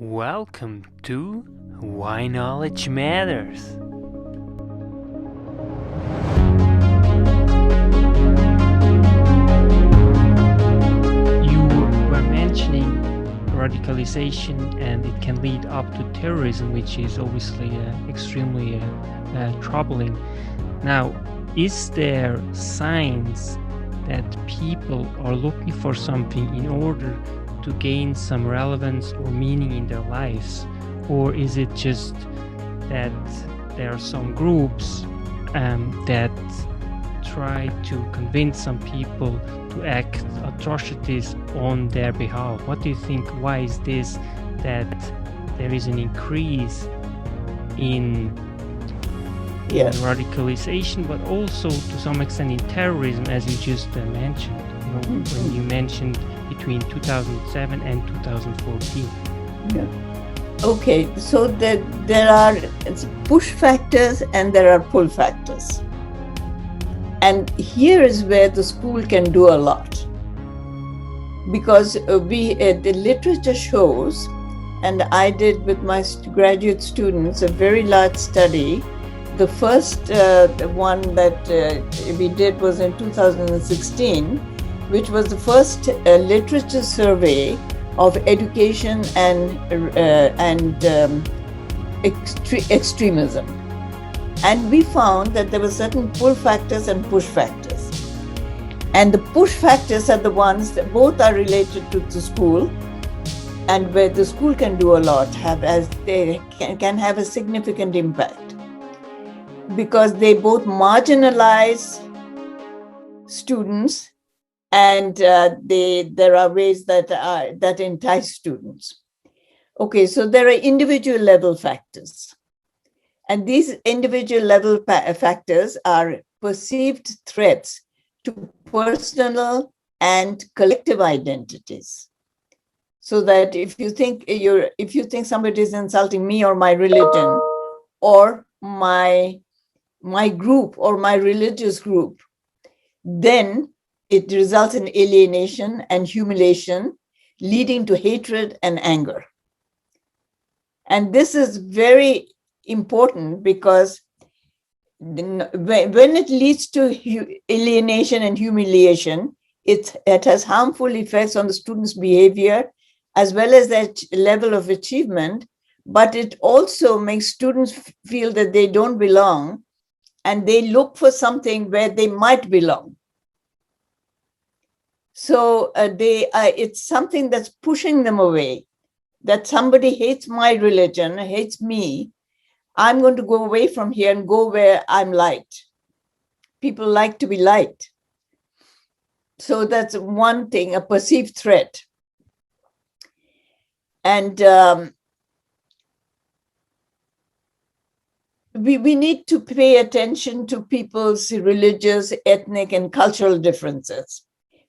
Welcome to Why Knowledge Matters. You were mentioning radicalization, and it can lead up to terrorism, which is obviously extremely troubling. Now, is there signs that people are looking for something in order to gain some relevance or meaning in their lives? Or is it just that there are some groups that try to convince some people to act atrocities on their behalf? What do you think? Why is this that there is an increase in radicalization, but also to some extent in terrorism, as you just mentioned? When you mentioned between 2007 and 2014. Yeah. Okay, so there are push factors and there are pull factors. And here is where the school can do a lot. Because the literature shows, and I did with my graduate students a very large study. The first one that we did was in 2016, which was the first literature survey of education and extremism. And we found that there were certain pull factors and push factors. And the push factors are the ones that both are related to the school, and where the school can do a lot, as they can have a significant impact, because they both marginalize students, and there are ways that entice students. Okay, so there are individual level factors. And these individual level factors are perceived threats to personal and collective identities. So that if you think somebody is insulting me or my religion or my group or my religious group, then it results in alienation and humiliation, leading to hatred and anger. And this is very important because when it leads to alienation and humiliation, it has harmful effects on the student's behavior as well as their level of achievement, but it also makes students feel that they don't belong and they look for something where they might belong. So it's something that's pushing them away, that somebody hates my religion, hates me. I'm going to go away from here and go where I'm liked. People like to be liked. So that's one thing, a perceived threat. And we need to pay attention to people's religious, ethnic, and cultural differences.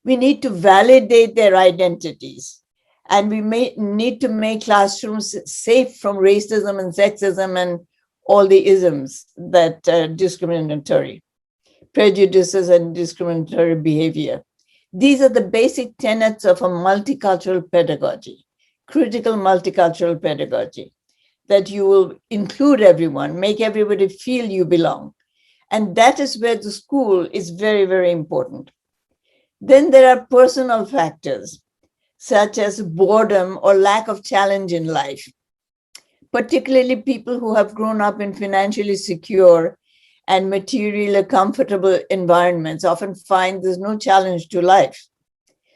We need to validate their identities, and we need to make classrooms safe from racism and sexism and all the isms that discriminatory, prejudices and discriminatory behavior. These are the basic tenets of a multicultural pedagogy, critical multicultural pedagogy, that you will include everyone, make everybody feel you belong. And that is where the school is very, very important. Then there are personal factors, such as boredom or lack of challenge in life. Particularly people who have grown up in financially secure and materially comfortable environments often find there's no challenge to life.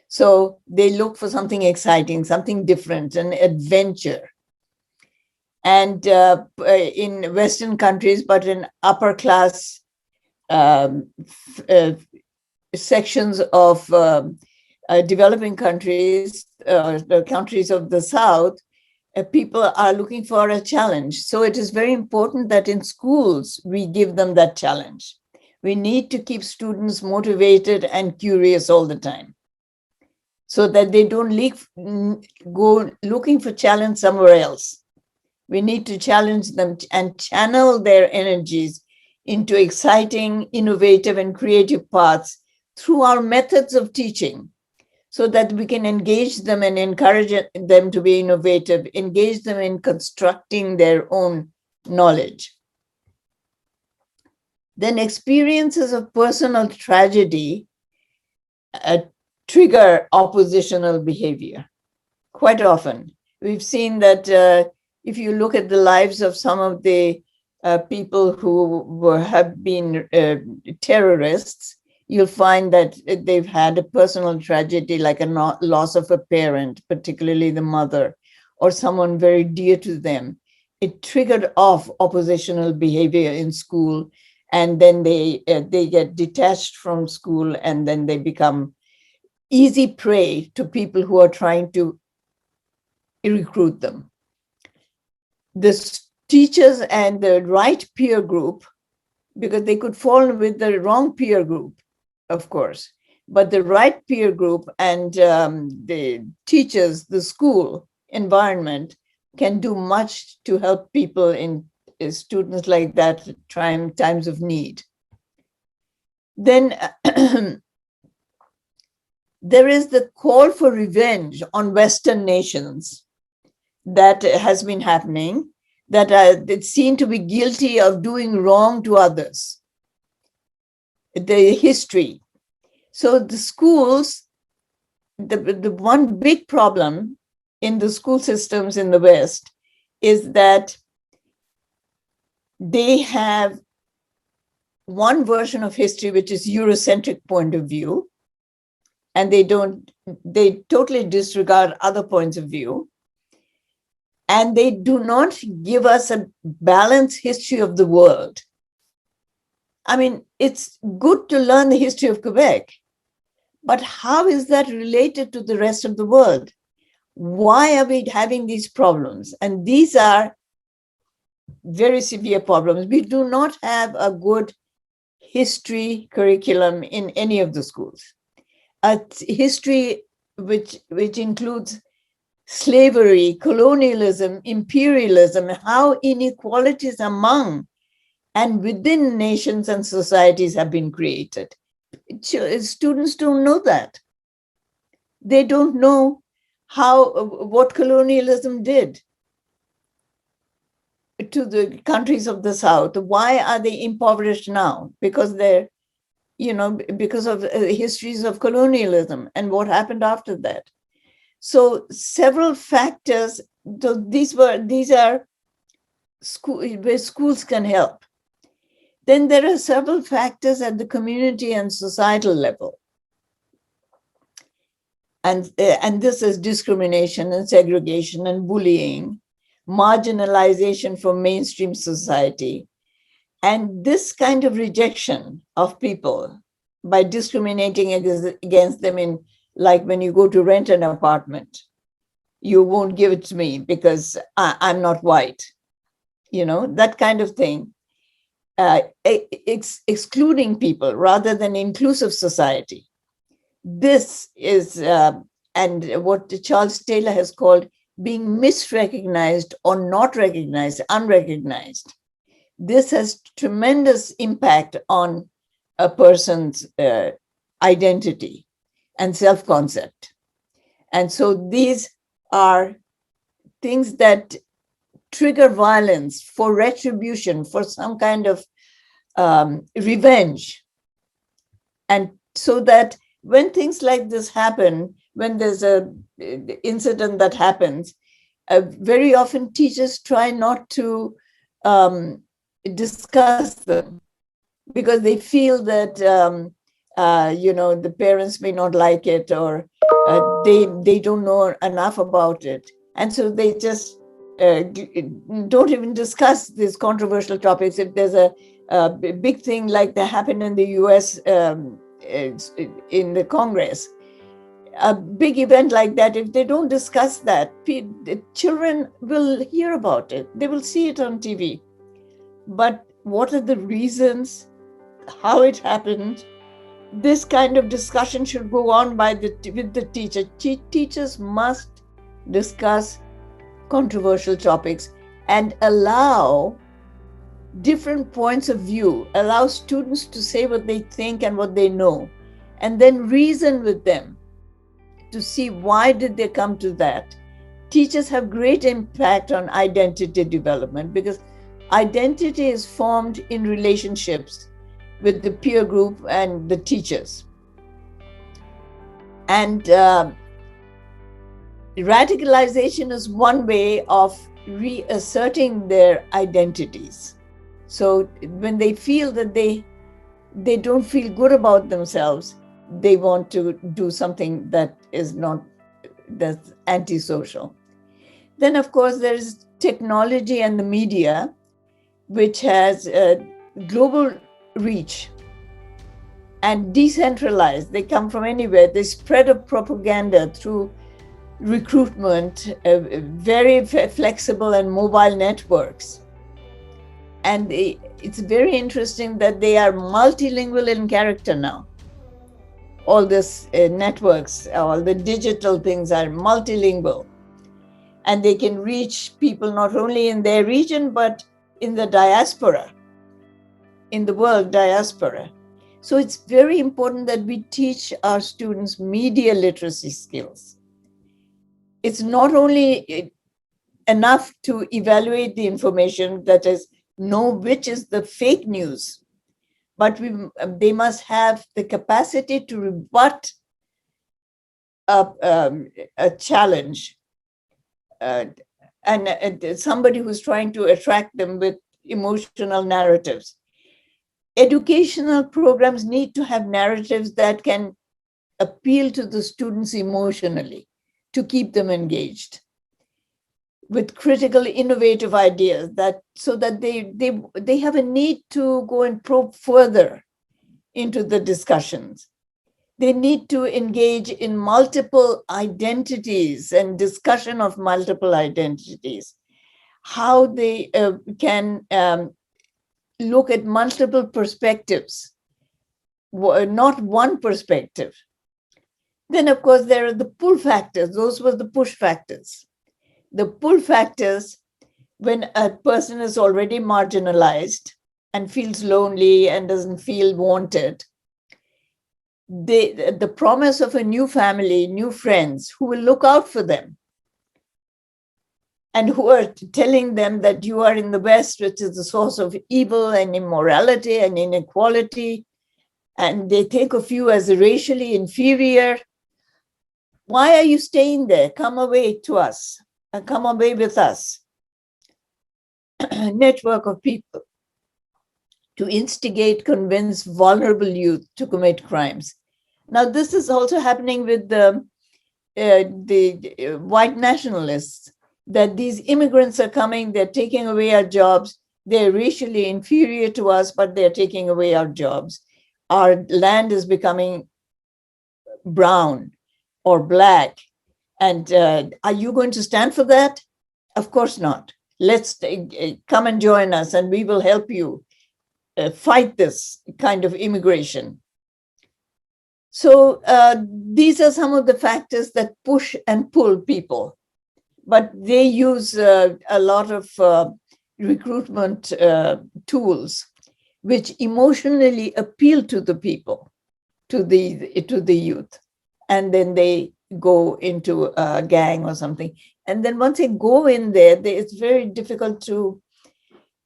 So they look for something exciting, something different, an adventure. And in Western countries, but in upper class sections of developing countries, the countries of the South, people are looking for a challenge. So it is very important that in schools, we give them that challenge. We need to keep students motivated and curious all the time, so that they don't go looking for challenge somewhere else. We need to challenge them and channel their energies into exciting, innovative, and creative paths through our methods of teaching, so that we can engage them and encourage them to be innovative, engage them in constructing their own knowledge. Then experiences of personal tragedy trigger oppositional behavior. Quite often, we've seen that if you look at the lives of some of the people who have been terrorists, you'll find that they've had a personal tragedy, like a loss of a parent, particularly the mother, or someone very dear to them. It triggered off oppositional behavior in school, and then they get detached from school, and then they become easy prey to people who are trying to recruit them. The teachers and the right peer group, because they could fall with the wrong peer group, of course, but the right peer group and the teachers, the school environment can do much to help people in students like that times of need. Then there is the call for revenge on Western nations that has been happening, that are seen to be guilty of doing wrong to others. The history. So the schools, the one big problem in the school systems in the West is that they have one version of history, which is Eurocentric point of view, and they totally disregard other points of view. And they do not give us a balanced history of the world. I mean, it's good to learn the history of Quebec, but how is that related to the rest of the world? Why are we having these problems? And these are very severe problems. We do not have a good history curriculum in any of the schools. A history which includes slavery, colonialism, imperialism, how inequalities among and within nations and societies have been created. Students don't know that. They don't know what colonialism did to the countries of the South. Why are they impoverished now? Because because of histories of colonialism and what happened after that. So several factors. So these are where schools can help. Then there are several factors at the community and societal level. And this is discrimination and segregation and bullying, marginalization from mainstream society. And this kind of rejection of people by discriminating against them in, like when you go to rent an apartment, you won't give it to me because I'm not white, that kind of thing. Excluding people rather than inclusive society. This is, and what Charles Taylor has called being misrecognized or not recognized, unrecognized. This has tremendous impact on a person's identity and self-concept. And so these are things that trigger violence for retribution, for some kind of revenge. And so that when things like this happen, when there's an incident that happens, very often teachers try not to discuss them because they feel that the parents may not like it, or they don't know enough about it, and so they just don't even discuss these controversial topics. If there's a big thing like that happened in the US in the Congress, a big event like that, if they don't discuss that, the children will hear about it. They will see it on TV. But what are the reasons, how it happened? This kind of discussion should go on with the teacher. Teachers must discuss controversial topics and allow different points of view, allow students to say what they think and what they know, and then reason with them to see why did they come to that. Teachers have great impact on identity development because identity is formed in relationships with the peer group and the teachers. And radicalization is one way of reasserting their identities. So when they feel that they don't feel good about themselves, they want to do something that's antisocial. Then, of course, there's technology and the media, which has global reach and decentralized. They come from anywhere. The spread of propaganda through recruitment, very flexible and mobile networks. And it's very interesting that they are multilingual in character now. All these networks, all the digital things are multilingual. And they can reach people not only in their region, but in the diaspora, in the world diaspora. So it's very important that we teach our students media literacy skills. It's not only enough to evaluate the information, that is, know which is the fake news, but they must have the capacity to rebut a challenge and somebody who's trying to attract them with emotional narratives. Educational programs need to have narratives that can appeal to the students emotionally to keep them engaged with critical, innovative ideas, so that they have a need to go and probe further into the discussions. They need to engage in multiple identities and discussion of multiple identities, how they can look at multiple perspectives, not one perspective. Then, of course, there are the pull factors. Those were the push factors. The pull factors, when a person is already marginalized and feels lonely and doesn't feel wanted, the promise of a new family, new friends who will look out for them and who are telling them that you are in the West, which is the source of evil and immorality and inequality, and they think of you as racially inferior. Why are you staying there? Come away to us. Come away with us. Network of people to instigate, convince vulnerable youth to commit crimes. Now, this is also happening with the white nationalists, that these immigrants are coming, they're taking away our jobs, they're racially inferior to us, but they're taking away our jobs. Our land is becoming brown or black. And are you going to stand for that? Of course not. Let's come and join us and we will help you fight this kind of immigration. So these are some of the factors that push and pull people, but they use a lot of recruitment tools which emotionally appeal to the people, to the youth, and then they go into a gang or something. And then once they go in there, it's very difficult to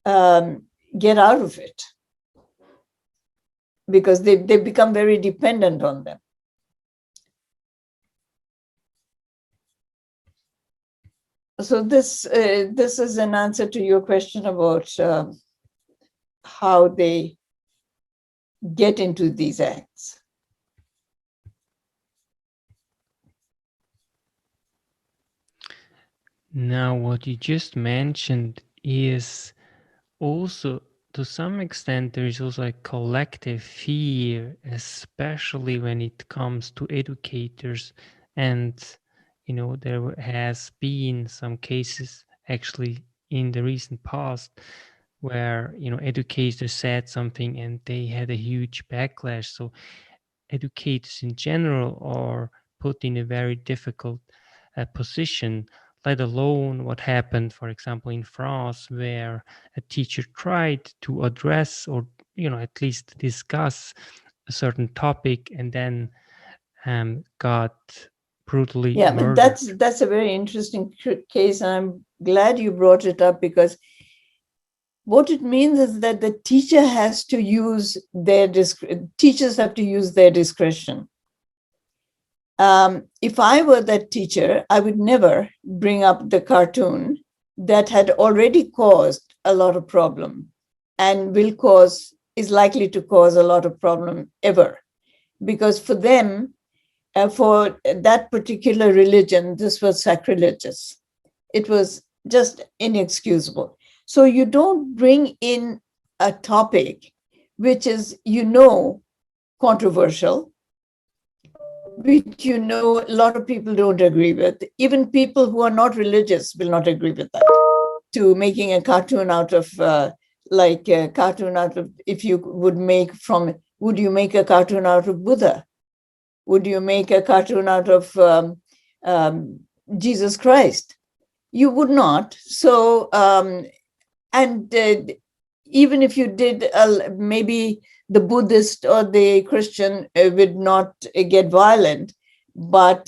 get out of it, because they become very dependent on them. So this is an answer to your question about how they get into these acts. Now, what you just mentioned is also, to some extent, there is also a collective fear, especially when it comes to educators. And, there has been some cases actually in the recent past where, educators said something and they had a huge backlash. So educators in general are put in a very difficult position, let alone what happened, for example, in France, where a teacher tried to address or, at least discuss a certain topic and then got brutally Yeah, but murdered. that's a very interesting case, and I'm glad you brought it up, because what it means is that the teacher has to use their teachers have to use their discretion. If I were that teacher, I would never bring up the cartoon that had already caused a lot of problem and is likely to cause a lot of problem ever. Because for them, for that particular religion, this was sacrilegious. It was just inexcusable. So you don't bring in a topic which is, controversial, which a lot of people don't agree with. Even people who are not religious will not agree with that. To making a cartoon out of, if you would you make a cartoon out of Buddha? Would you make a cartoon out of Jesus Christ? You would not. So, even if you did, maybe the Buddhist or the Christian would not get violent. But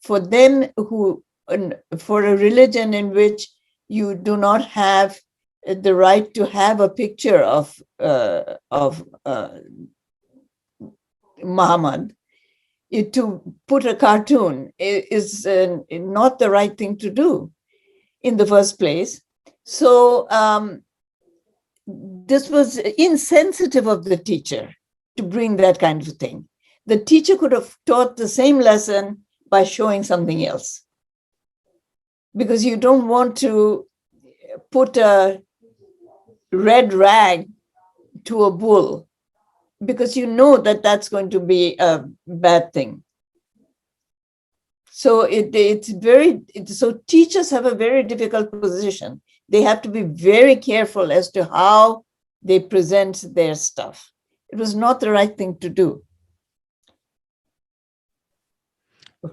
for them, for a religion in which you do not have the right to have a picture of Muhammad, to put a cartoon is not the right thing to do in the first place. So this was insensitive of the teacher to bring that kind of thing. The teacher could have taught the same lesson by showing something else, because you don't want to put a red rag to a bull, because that that's going to be a bad thing. So so teachers have a very difficult position. They have to be very careful as to how they present their stuff. It was not the right thing to do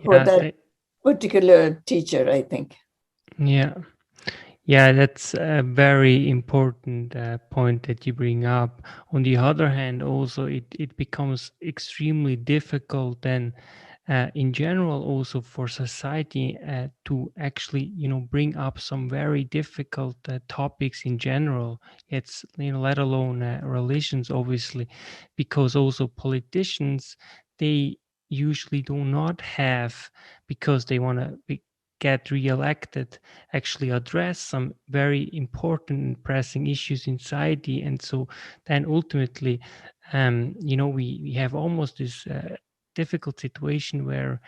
for that particular teacher, I think. Yeah. Yeah, that's a very important point that you bring up. On the other hand, also it becomes extremely difficult then in general also for society to actually bring up some very difficult topics in general. It's let alone religions, obviously, because also politicians, they usually do not have, because they want to get re-elected, actually address some very important and pressing issues in society. And so then ultimately we have almost this difficult situation where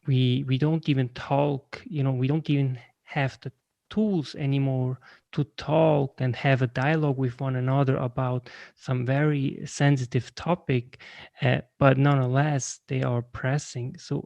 we don't even talk, we don't even have the tools anymore to talk and have a dialogue with one another about some very sensitive topic, but nonetheless they are pressing. So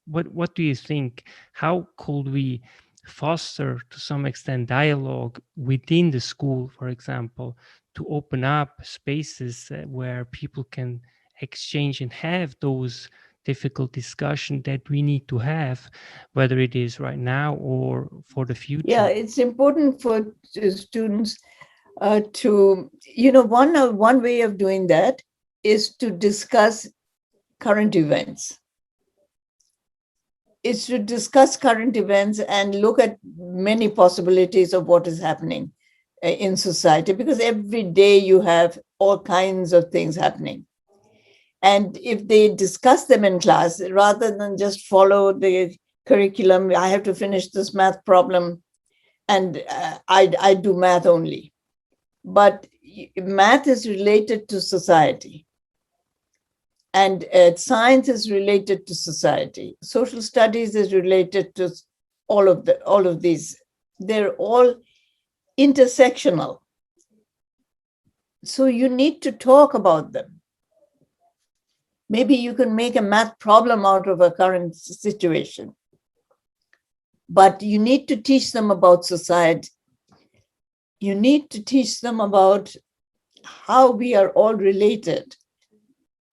what do you think? How could we foster to some extent dialogue within the school, for example, to open up spaces where people can exchange and have those difficult discussion that we need to have, whether it is right now or for the future? Yeah, it's important for students to, one way of doing that is to discuss current events. It's to discuss current events and look at many possibilities of what is happening in society, because every day you have all kinds of things happening. And if they discuss them in class, rather than just follow the curriculum, I have to finish this math problem and I do math only. But math is related to society. And science is related to society. Social studies is related to all of these. They're all intersectional. So you need to talk about them. Maybe you can make a math problem out of a current situation, but you need to teach them about society. You need to teach them about how we are all related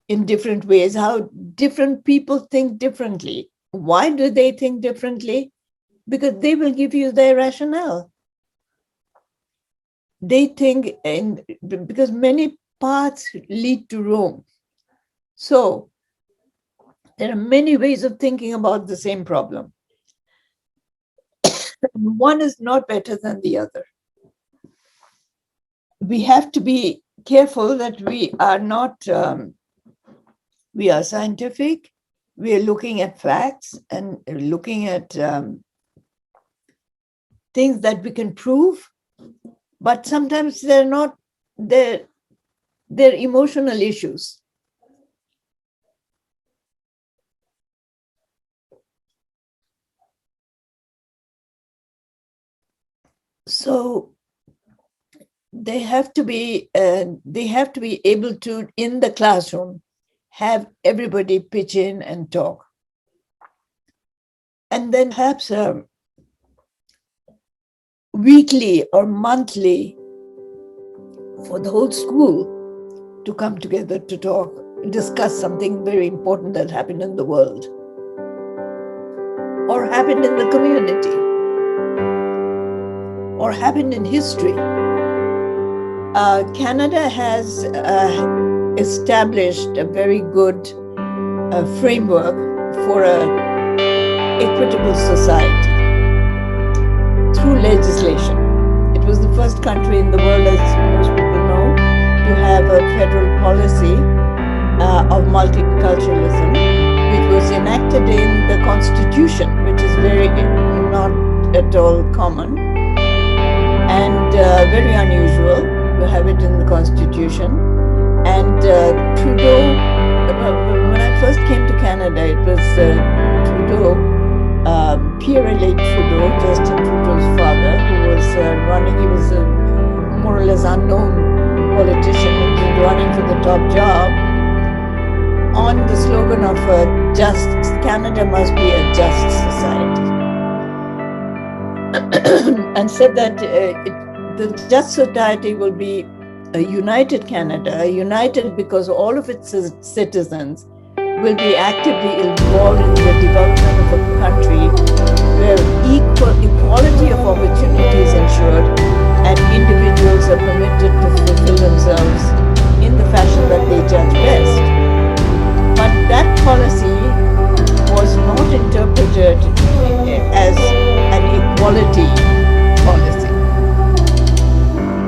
in different ways, how different people think differently. Why do they think differently? Because they will give you their rationale. They think, because many paths lead to Rome. So There are many ways of thinking about the same problem. One is not better than the other. We have to be careful that we are not, we are scientific, we are looking at facts and looking at things that we can prove, but sometimes they're not, they're emotional issues. So they have to be able to, in the classroom, have everybody pitch in and talk. And then perhaps weekly or monthly for the whole school to come together to talk, discuss something very important that happened in the world or happened in the community or happened in history. Canada has established a very good framework for an equitable society through legislation. It was the first country in the world, as most people know, to have a federal policy of multiculturalism, which was enacted in the Constitution, which is very not at all common and very unusual to have it in the Constitution. And Trudeau, when I first came to Canada, it was Trudeau, Pierre-Émérite Trudeau, Justin Trudeau's father, who was running. He was a more or less unknown politician who was running for the top job on the slogan of Canada must be a just society. And said that the just society will be a united Canada, united because all of its citizens will be actively involved in the development of a country where equality of opportunity is ensured and individuals are permitted to fulfill themselves in the fashion that they judge best. But that policy was not interpreted as an equality policy.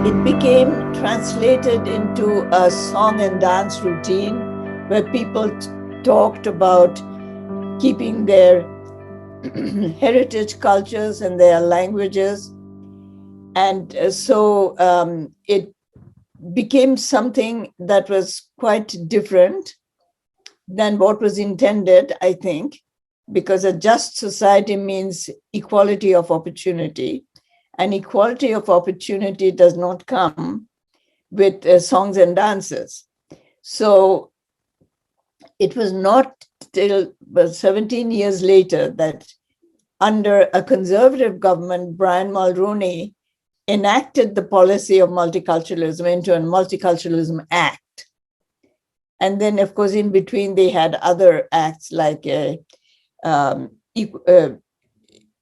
It became translated into a song and dance routine where people talked about keeping their heritage cultures and their languages. And so it became something that was quite different than what was intended, I think, because a just society means equality of opportunity. And equality of opportunity does not come with songs and dances. So it was not till 17 years later that under a conservative government, Brian Mulroney enacted the policy of multiculturalism into a Multiculturalism Act. And then, of course, in between, they had other acts like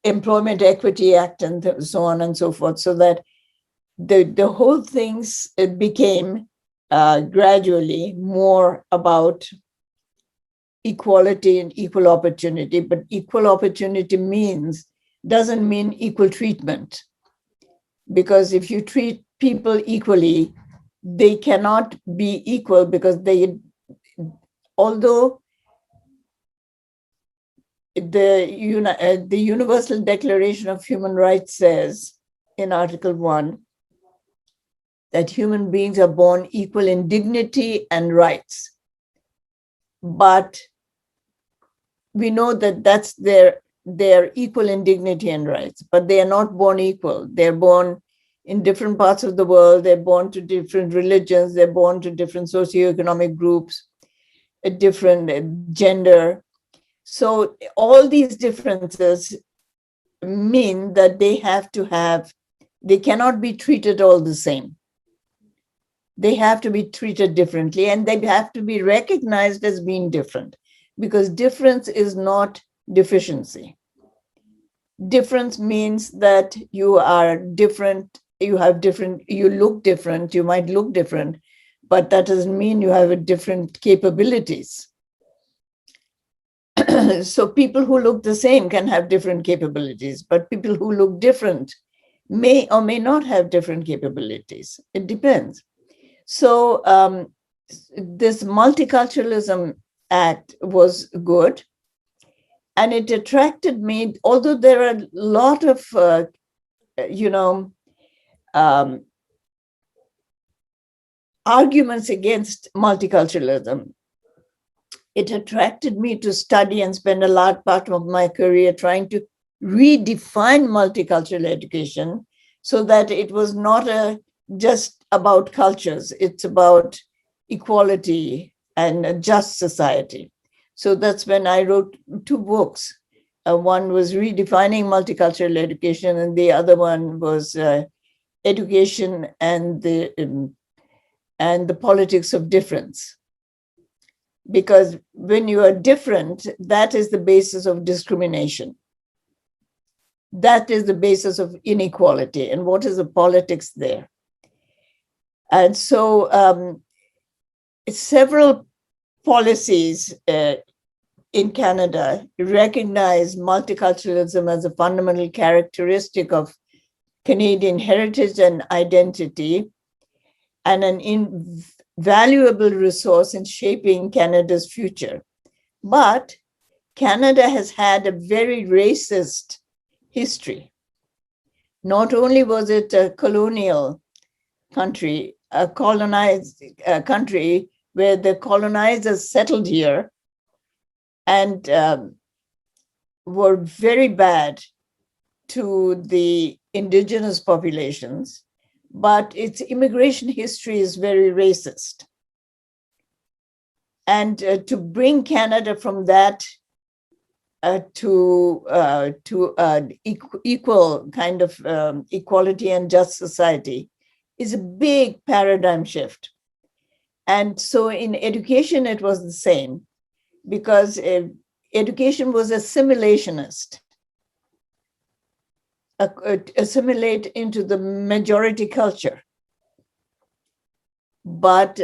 Employment Equity Act and so on and so forth, so that the whole things became gradually more about equality and equal opportunity. But equal opportunity doesn't mean equal treatment, because if you treat people equally, they cannot be equal, because although the Universal Declaration of Human Rights says in Article 1 that human beings are born equal in dignity and rights. But we know that they're equal in dignity and rights, but they are not born equal. They're born in different parts of the world. They're born to different religions. They're born to different socioeconomic groups, a different gender. So all these differences mean that they cannot be treated all the same. They have to be treated differently, and they have to be recognized as being different, because difference is not deficiency. Difference means that you are different, you look different, you might look different, but that doesn't mean you have different capabilities. So people who look the same can have different capabilities, but people who look different may or may not have different capabilities. It depends. So this Multiculturalism Act was good, and it attracted me, although there are a lot of, arguments against multiculturalism. It attracted me to study and spend a large part of my career trying to redefine multicultural education so that it was not just about cultures, it's about equality and a just society. So that's when I wrote two books. One was Redefining Multicultural Education, and the other one was Education and the Politics of Difference. Because when you are different, that is the basis of discrimination. That is the basis of inequality. And what is the politics there? And so several policies in Canada recognize multiculturalism as a fundamental characteristic of Canadian heritage and identity, and an invaluable resource in shaping Canada's future. But Canada has had a very racist history. Not only was it a colonial country, a colonized country where the colonizers settled here and were very bad to the Indigenous populations, but its immigration history is very racist. And to bring Canada from that to equal kind of equality and just society is a big paradigm shift. And so in education, it was the same, because education was assimilationist. Assimilate into the majority culture. But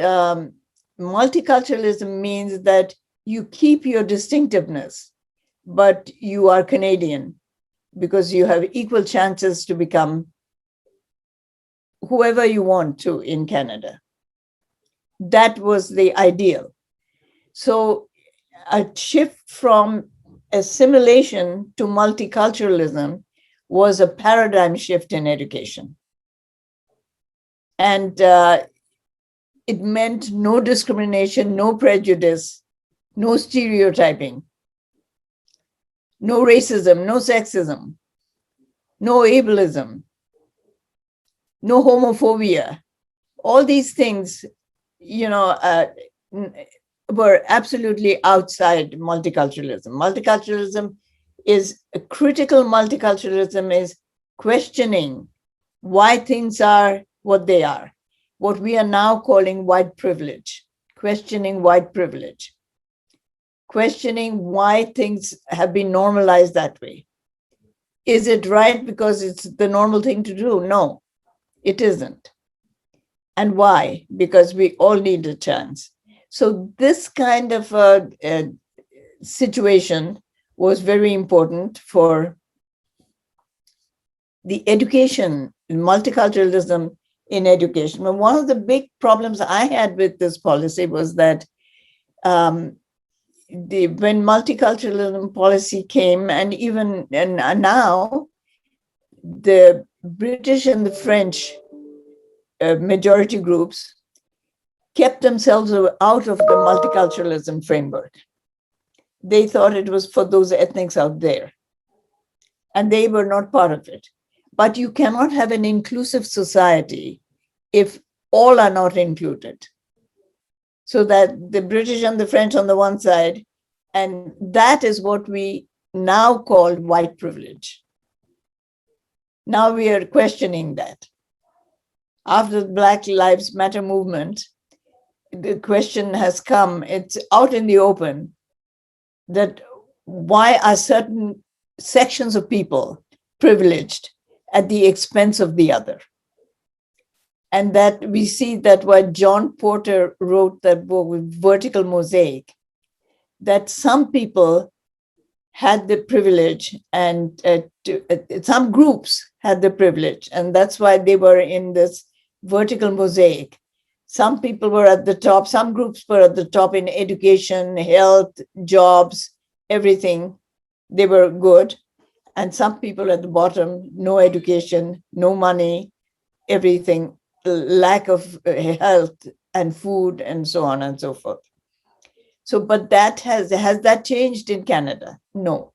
multiculturalism means that you keep your distinctiveness, but you are Canadian because you have equal chances to become whoever you want to in Canada. That was the ideal. So a shift from assimilation to multiculturalism was a paradigm shift in education. And it meant no discrimination, no prejudice, no stereotyping, no racism, no sexism, no ableism, no homophobia. All these things, were absolutely outside multiculturalism. Multiculturalism is a critical multiculturalism is questioning why things are what they are, what we are now calling white privilege, questioning white privilege, questioning why things have been normalized that way. Is it right because it's the normal thing to do? No, it isn't. And why? Because we all need a chance. So this kind of situation was very important for the education, multiculturalism in education. But one of the big problems I had with this policy was that when multiculturalism policy came, and even now, the British and the French majority groups kept themselves out of the multiculturalism framework. They thought it was for those ethnics out there, and they were not part of it. But you cannot have an inclusive society if all are not included. So that the British and the French on the one side, and that is what we now call white privilege. Now we are questioning that. After the Black Lives Matter movement, the question has come, it's out in the open, that why are certain sections of people privileged at the expense of the other? And that we see that when John Porter wrote that book with Vertical Mosaic, that some people had the privilege, and some groups had the privilege, and that's why they were in this vertical mosaic. Some people were at the top, some groups were at the top in education, health, jobs, everything. They were good. And some people at the bottom, no education, no money, everything, lack of health and food, and so on and so forth. So, but that has that changed in Canada? No.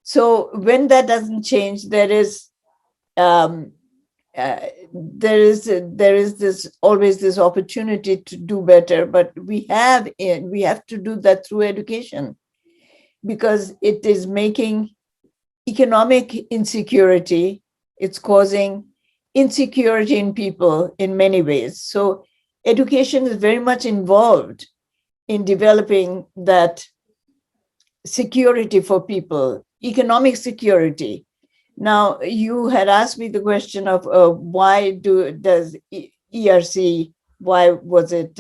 So when that doesn't change, there is this always this opportunity to do better, but we have to do that through education, because it is making economic insecurity. It's causing insecurity in people in many ways. So education is very much involved in developing that security for people, economic security. Now, you had asked me the question of why does ERC, why was it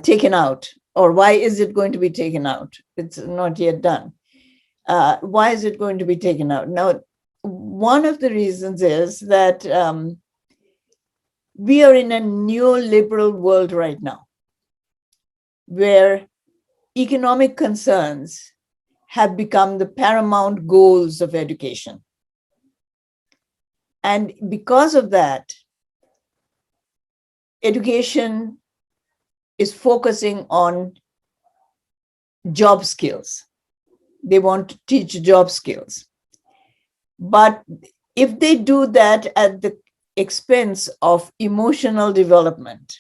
taken out, or why is it going to be taken out? It's not yet done. Why is it going to be taken out? Now, one of the reasons is that we are in a neoliberal world right now, where economic concerns have become the paramount goals of education. And because of that, education is focusing on job skills. They want to teach job skills. But if they do that at the expense of emotional development,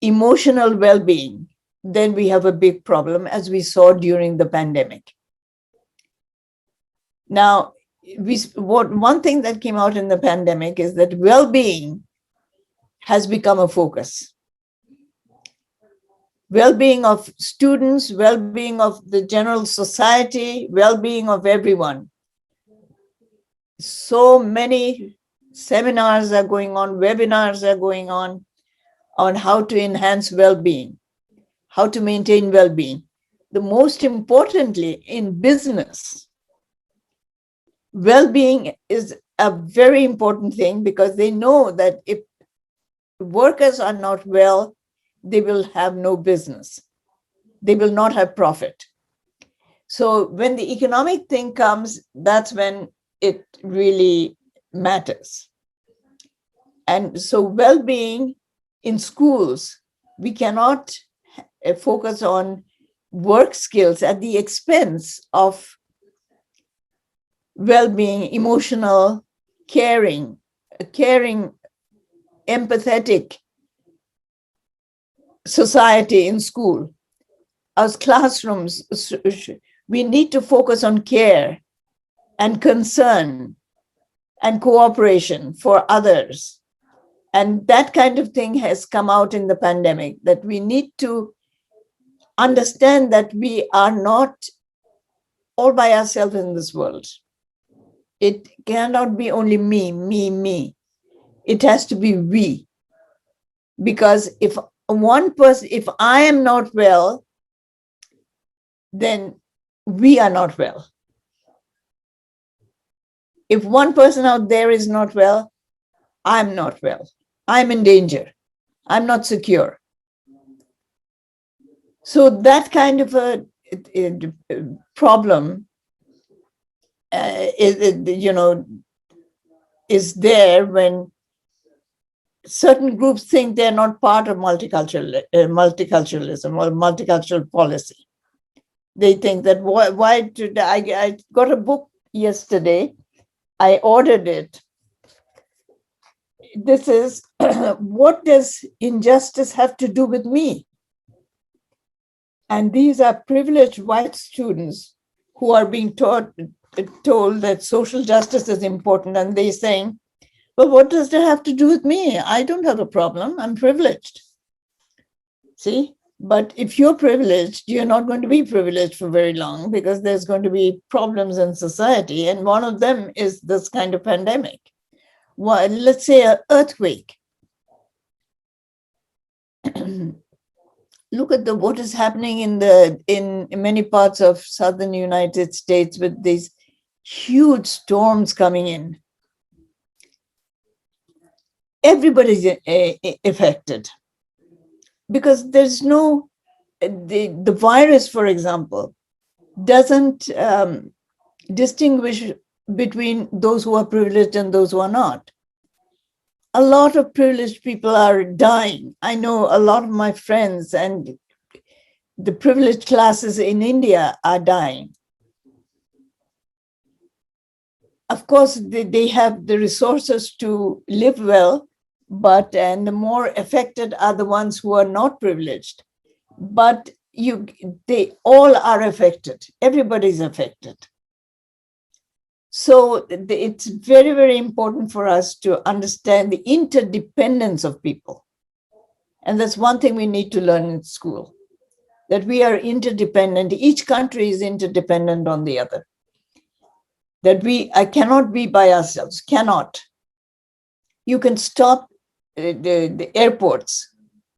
emotional well-being, then we have a big problem, as we saw during the pandemic. Now, one thing that came out in the pandemic is that well-being has become a focus. Well-being of students, well-being of the general society, well-being of everyone. So many seminars are going on, webinars are going on how to enhance well-being, how to maintain well-being. The most importantly, in business, well-being is a very important thing, because they know that if workers are not well, they will have no business. They will not have profit. So when the economic thing comes, that's when it really matters. And so well-being in schools, we cannot focus on work skills at the expense of well-being, emotional, caring, empathetic society in school. As classrooms, we need to focus on care and concern and cooperation for others. And that kind of thing has come out in the pandemic, that we need to understand that we are not all by ourselves in this world. It cannot be only me. It has to be we. Because if I am not well, then we are not well. If one person out there is not well, I'm not well. I'm in danger. I'm not secure. So that kind of a problem is there when certain groups think they're not part of multiculturalism or multicultural policy. They think that why should I got a book yesterday. I ordered it. This is what does injustice have to do with me? And these are privileged white students who are being told that social justice is important, and they're saying, well, what does that have to do with me? I don't have a problem. I'm privileged. See? But if you're privileged, you're not going to be privileged for very long, because there's going to be problems in society. And one of them is this kind of pandemic. Well, let's say an earthquake. look at what is happening in many parts of southern United States with these huge storms coming in. Everybody's affected because there's no, the virus, for example, doesn't distinguish between those who are privileged and those who are not. A lot of privileged people are dying. I know a lot of my friends and the privileged classes in India are dying. Of course, they have the resources to live well, and the more affected are the ones who are not privileged. But they all are affected. Everybody's affected. So it's very, very important for us to understand the interdependence of people. And that's one thing we need to learn in school, that we are interdependent. Each country is interdependent on the other. That I cannot be by ourselves, cannot. You can stop the airports,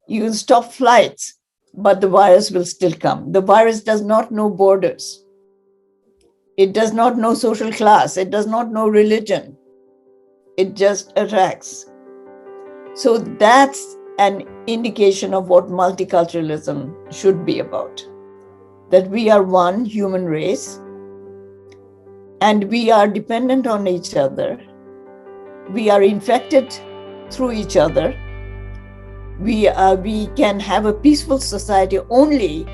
you can stop flights, but the virus will still come. The virus does not know borders. It does not know social class. It does not know religion. It just attacks. So that's an indication of what multiculturalism should be about. That we are one human race and we are dependent on each other. We are infected through each other. We can have a peaceful society only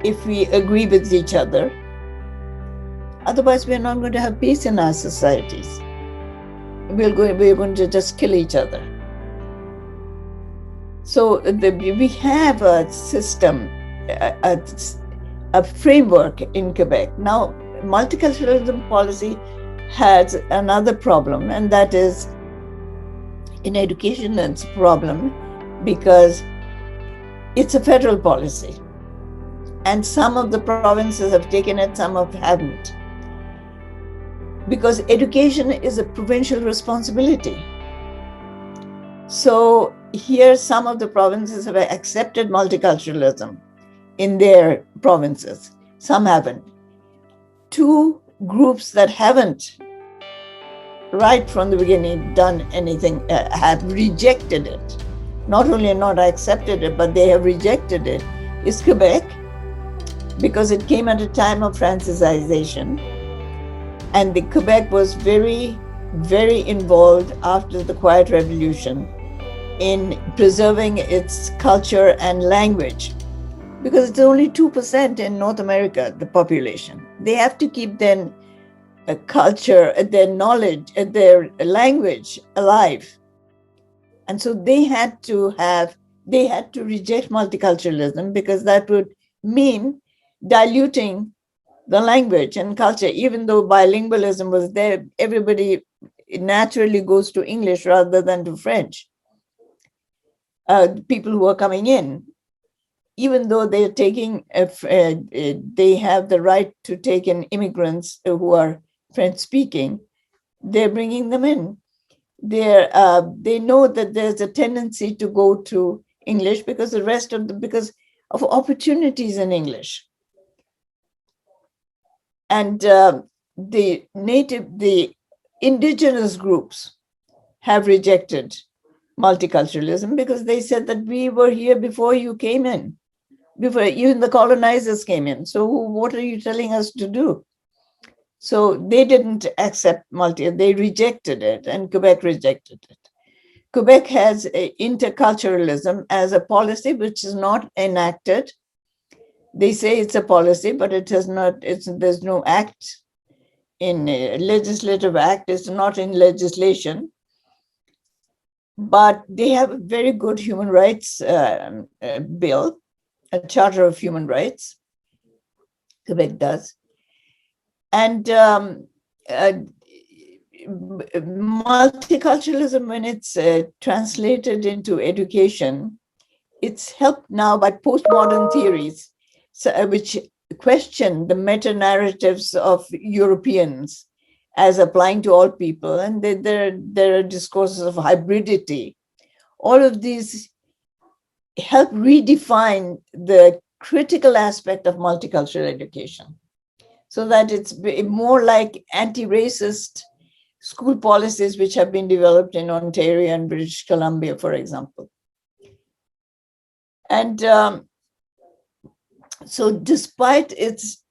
if we agree with each other. Otherwise, we're not going to have peace in our societies. We're going to just kill each other. So we have a system, a framework in Quebec. Now, multiculturalism policy has another problem, and that is in education, it's a problem because it's a federal policy. And some of the provinces have taken it, some haven't. Because education is a provincial responsibility. So here, some of the provinces have accepted multiculturalism in their provinces. Some haven't. Two groups that haven't, right from the beginning, done anything, have rejected it. Not only not accepted it, but they have rejected it, is Quebec, because it came at a time of Francisization. And the Quebec was very, very involved after the Quiet Revolution in preserving its culture and language, because it's only 2% in North America, the population. They have to keep their culture, their knowledge, their language alive. And so they had to reject multiculturalism because that would mean diluting the language and culture. Even though bilingualism was there, everybody naturally goes to English rather than to French. People who are coming in, even though they're taking, they have the right to take in immigrants who are French speaking, they're bringing them in. They know that there's a tendency to go to English because because of opportunities in English. And the Indigenous groups have rejected multiculturalism because they said that we were here before you came in, before even the colonizers came in. So what are you telling us to do? So they didn't accept they rejected it, and Quebec rejected it. Quebec has interculturalism as a policy which is not enacted. They say it's a policy, but it has not. There's no act in legislative act. It's not in legislation. But they have a very good human rights bill, a Charter of Human Rights. Quebec does. And multiculturalism, when it's translated into education, it's helped now by postmodern theories, which question the meta-narratives of Europeans as applying to all people. And there are discourses of hybridity. All of these help redefine the critical aspect of multicultural education so that it's more like anti-racist school policies which have been developed in Ontario and British Columbia, for example. And so despite its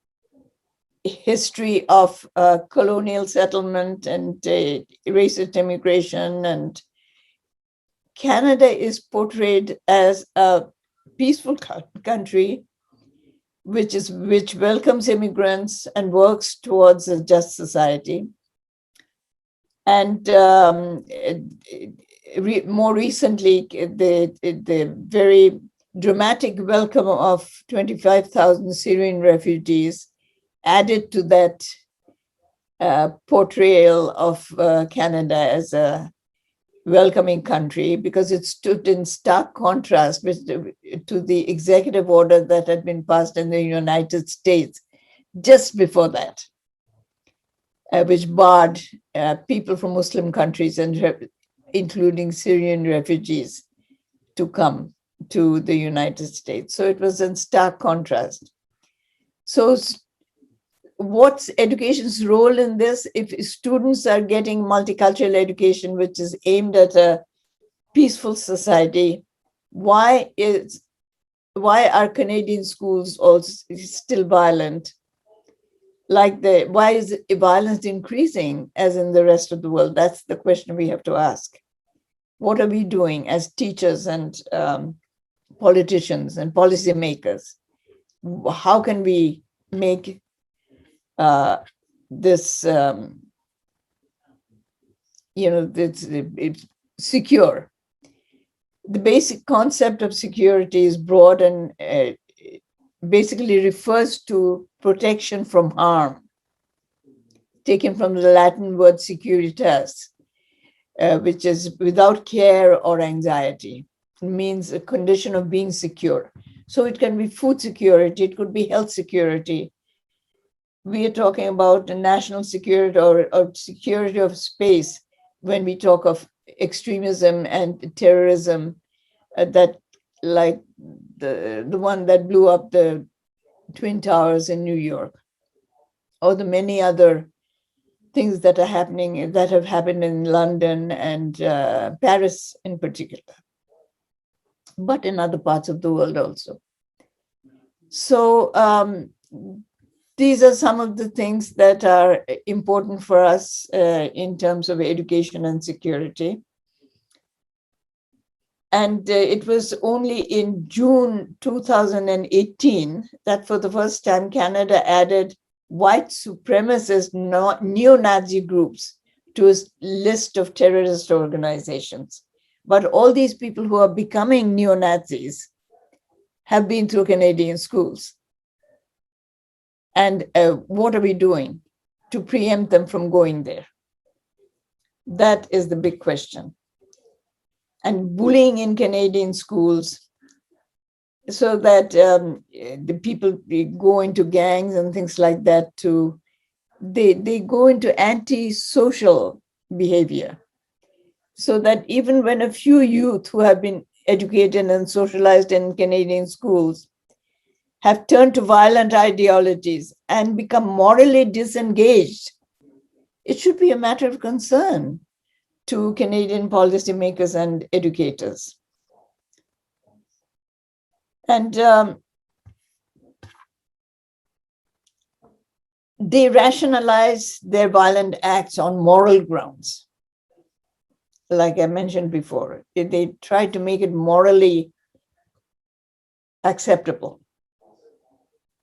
history of colonial settlement and racist immigration, and Canada is portrayed as a peaceful country which welcomes immigrants and works towards a just society. And more recently, the very dramatic welcome of 25,000 Syrian refugees added to that portrayal of Canada as a welcoming country, because it stood in stark contrast to the executive order that had been passed in the United States just before that, which barred people from Muslim countries, and including Syrian refugees, to come to the United States. So it was in stark contrast. So what's education's role in this? If students are getting multicultural education, which is aimed at a peaceful society, why are Canadian schools also still violent? Why is violence increasing as in the rest of the world? That's the question we have to ask. What are we doing as teachers and politicians and policymakers? How can we make this, it's secure? The basic concept of security is broad and basically refers to protection from harm, taken from the Latin word securitas, which is without care or anxiety. It means a condition of being secure. So it can be food security, it could be health security. We are talking about national security or security of space when we talk of extremism and terrorism, that like the one that blew up the Twin Towers in New York, or the many other things that are happening, that have happened in London and Paris in particular, but in other parts of the world also. So these are some of the things that are important for us in terms of education and security. And it was only in June 2018 that for the first time Canada added white supremacist neo-Nazi groups to its list of terrorist organizations. But all these people who are becoming neo-Nazis have been through Canadian schools. And what are we doing to preempt them from going there? That is the big question. And bullying in Canadian schools, so that the people go into gangs and things like that, they go into anti-social behavior. So that even when a few youth who have been educated and socialized in Canadian schools have turned to violent ideologies and become morally disengaged, it should be a matter of concern to Canadian policymakers and educators. And they rationalize their violent acts on moral grounds. Like I mentioned before, they try to make it morally acceptable.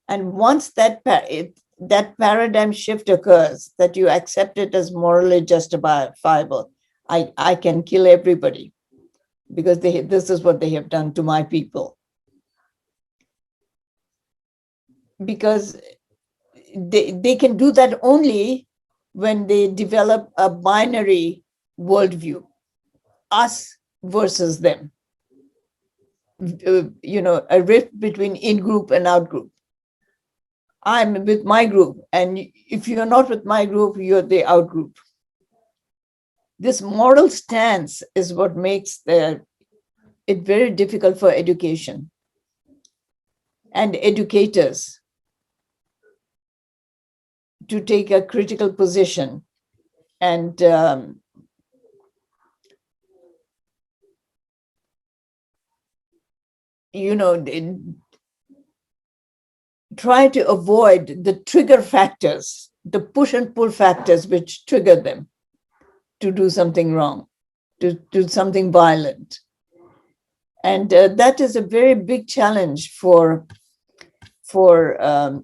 And once that paradigm shift occurs, that you accept it as morally justifiable, I can kill everybody because this is what they have done to my people. Because they can do that only when they develop a binary worldview, us versus them. A rift between in-group and out-group. I'm with my group, and if you're not with my group, you're the out-group. This moral stance is what makes the it very difficult for education and educators to take a critical position and try to avoid the trigger factors, the push and pull factors which trigger them to do something wrong, to do something violent. And that is a very big challenge for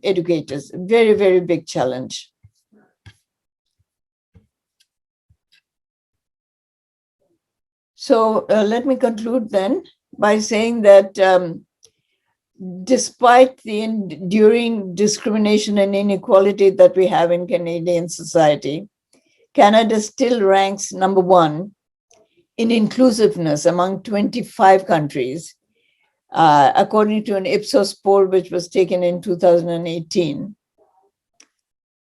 educators, very, very big challenge. So let me conclude then by saying that despite the enduring discrimination and inequality that we have in Canadian society, Canada still ranks number one in inclusiveness among 25 countries, according to an Ipsos poll which was taken in 2018.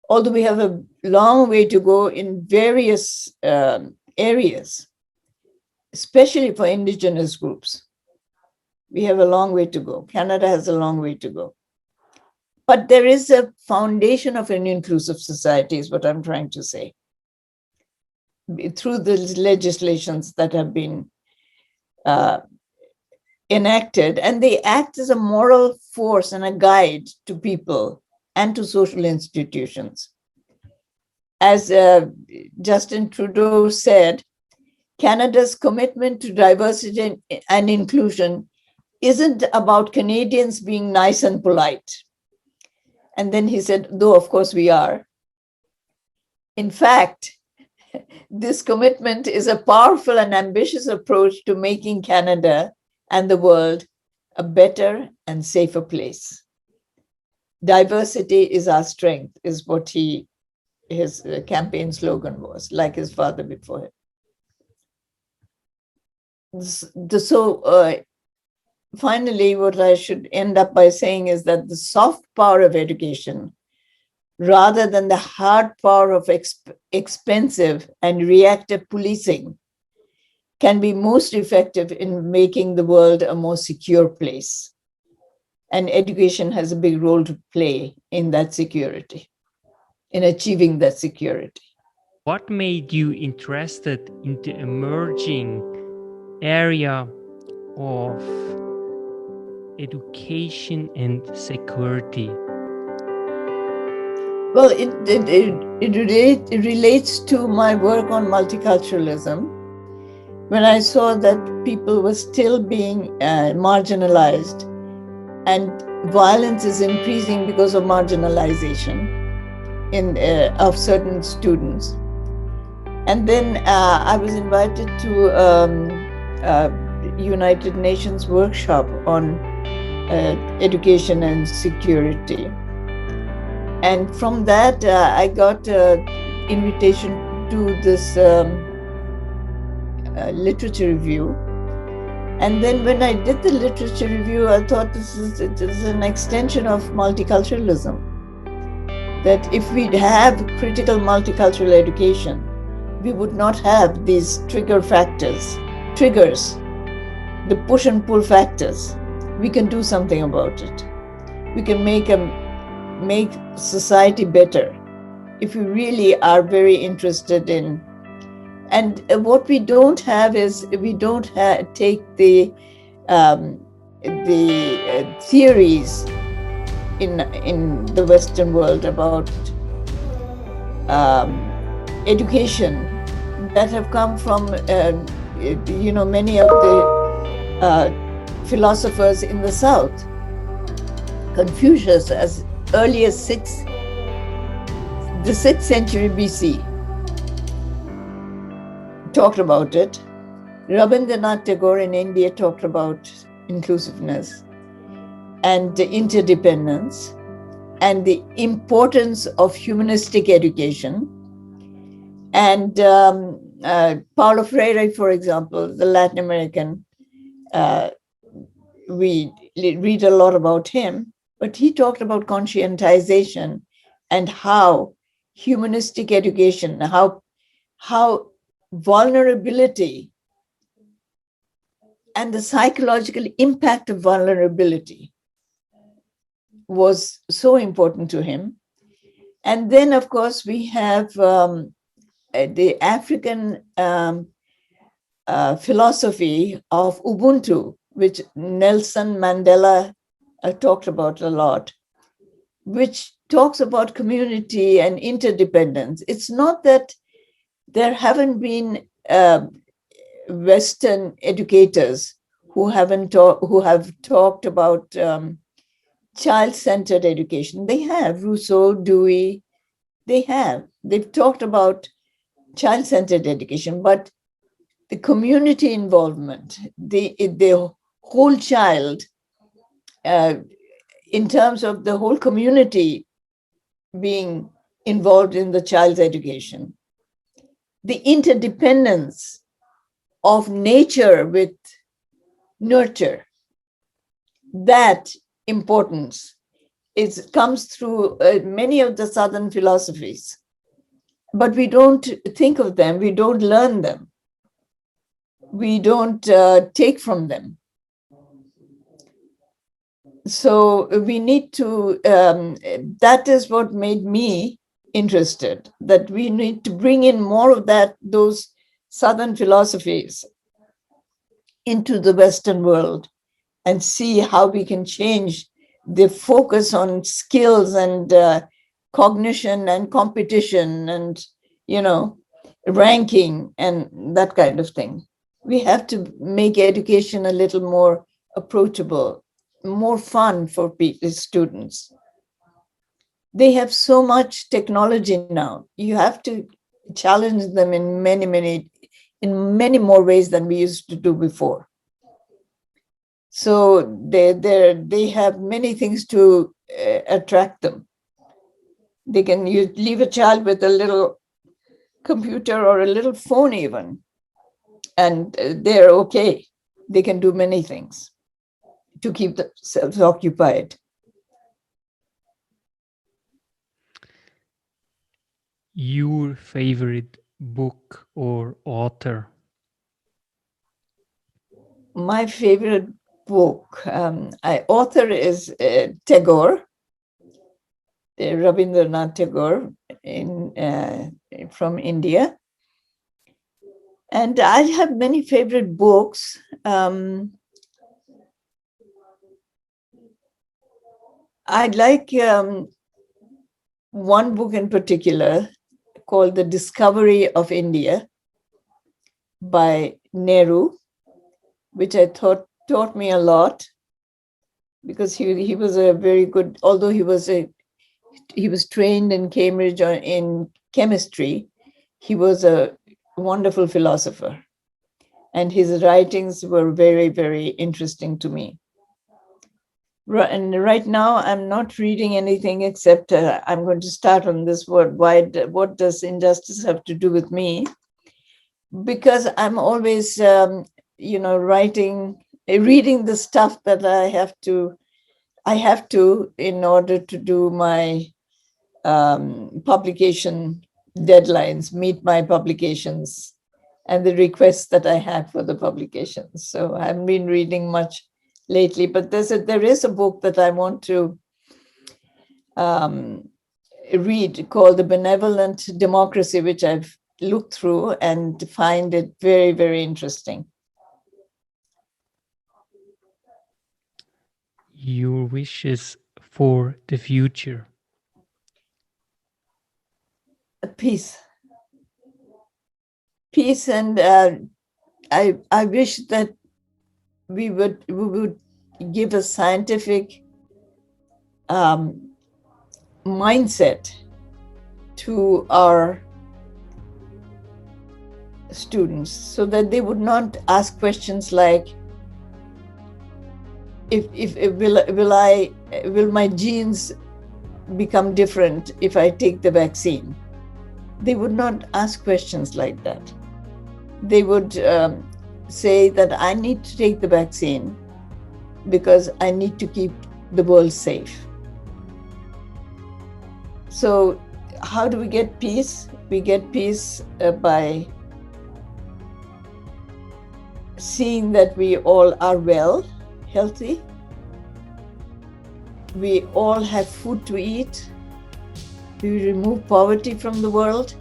Although we have a long way to go in various areas, especially for Indigenous groups. We have a long way to go. Canada has a long way to go. But there is a foundation of an inclusive society, is what I'm trying to say, through the legislations that have been enacted, and they act as a moral force and a guide to people and to social institutions. As Justin Trudeau said, Canada's commitment to diversity and inclusion isn't about Canadians being nice and polite. And then he said, though of course we are. In fact, this commitment is a powerful and ambitious approach to making Canada and the world a better and safer place. Diversity is our strength, is what his campaign slogan was, like his father before him. So finally, what I should end up by saying is that the soft power of education, rather than the hard power of expensive and reactive policing, can be most effective in making the world a more secure place. And education has a big role to play in that security, in achieving that security. What made you interested in the emerging area of education and security? Well, it relates to my work on multiculturalism. When I saw that people were still being marginalized and violence is increasing because of marginalization of certain students. And then I was invited to United Nations workshop on education and security. And from that, I got an invitation to this literature review. And then when I did the literature review, I thought this is an extension of multiculturalism. That if we'd have critical multicultural education, we would not have these triggers, the push and pull factors. We can do something about it. We can make society better if we really are very interested in. And what we don't have is we don't take the theories in the Western world about education that have come from many of the philosophers in the South. Confucius, as early as the 6th century BC, talked about it. Rabindranath Tagore in India talked about inclusiveness and interdependence and the importance of humanistic education. And Paulo Freire, for example, the Latin American, we read a lot about him, but he talked about conscientization and how humanistic education, how vulnerability and the psychological impact of vulnerability was so important to him. And then, of course, we have the African philosophy of Ubuntu, which Nelson Mandela talked about a lot, which talks about community and interdependence. It's not that there haven't been Western educators who have talked about child-centered education. They have Rousseau, Dewey. They've talked about child-centered education, but the community involvement, the whole child, in terms of the whole community being involved in the child's education, the interdependence of nature with nurture, that importance comes through many of the Southern philosophies, but we don't think of them, we don't learn them, we don't take from them. So we need to, that is what made me interested, that we need to bring in more of those Southern philosophies into the Western world and see how we can change the focus on skills and cognition and competition and, ranking and that kind of thing. We have to make education a little more approachable, more fun for students. They have so much technology now. You have to challenge them in many more ways than we used to do before. So they have many things to attract them. You leave a child with a little computer or a little phone even, and they're okay. They can do many things to keep themselves occupied. Your favorite book or author? My favorite book, author is Tagore, Rabindranath Tagore from India. And I have many favorite books. I'd like one book in particular called The Discovery of India by Nehru, which I thought taught me a lot, because he was a very good, although he was trained in Cambridge in chemistry, he was a wonderful philosopher, and his writings were very, very interesting to me. And right now, I'm not reading anything except I'm going to start on this word. What does injustice have to do with me? Because I'm always, reading the stuff that I have to in order to do my publication deadlines, meet my publications and the requests that I have for the publications. So I haven't been reading much lately, but there is a book that I want to read called The Benevolent Democracy, which I've looked through and find it very, very interesting. Your wishes for the future? Peace, and I wish that we would give a scientific mindset to our students, so that they would not ask questions like, will my genes become different if I take the vaccine? They would not ask questions like that. They would say that I need to take the vaccine because I need to keep the world safe. So how do we get peace? We get peace by seeing that we all are well, healthy, we all have food to eat, we remove poverty from the world.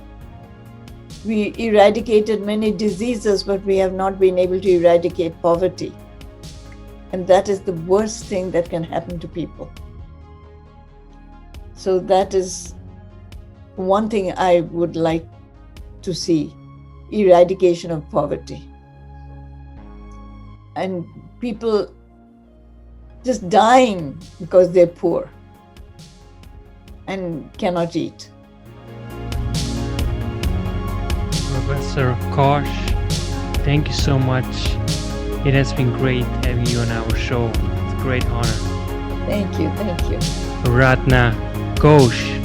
We eradicated many diseases, but we have not been able to eradicate poverty. And that is the worst thing that can happen to people. So that is one thing I would like to see, eradication of poverty. And people just dying because they're poor and cannot eat. Professor Ghosh, thank you so much. It has been great having you on our show. It's a great honor. Thank you. Ratna Ghosh.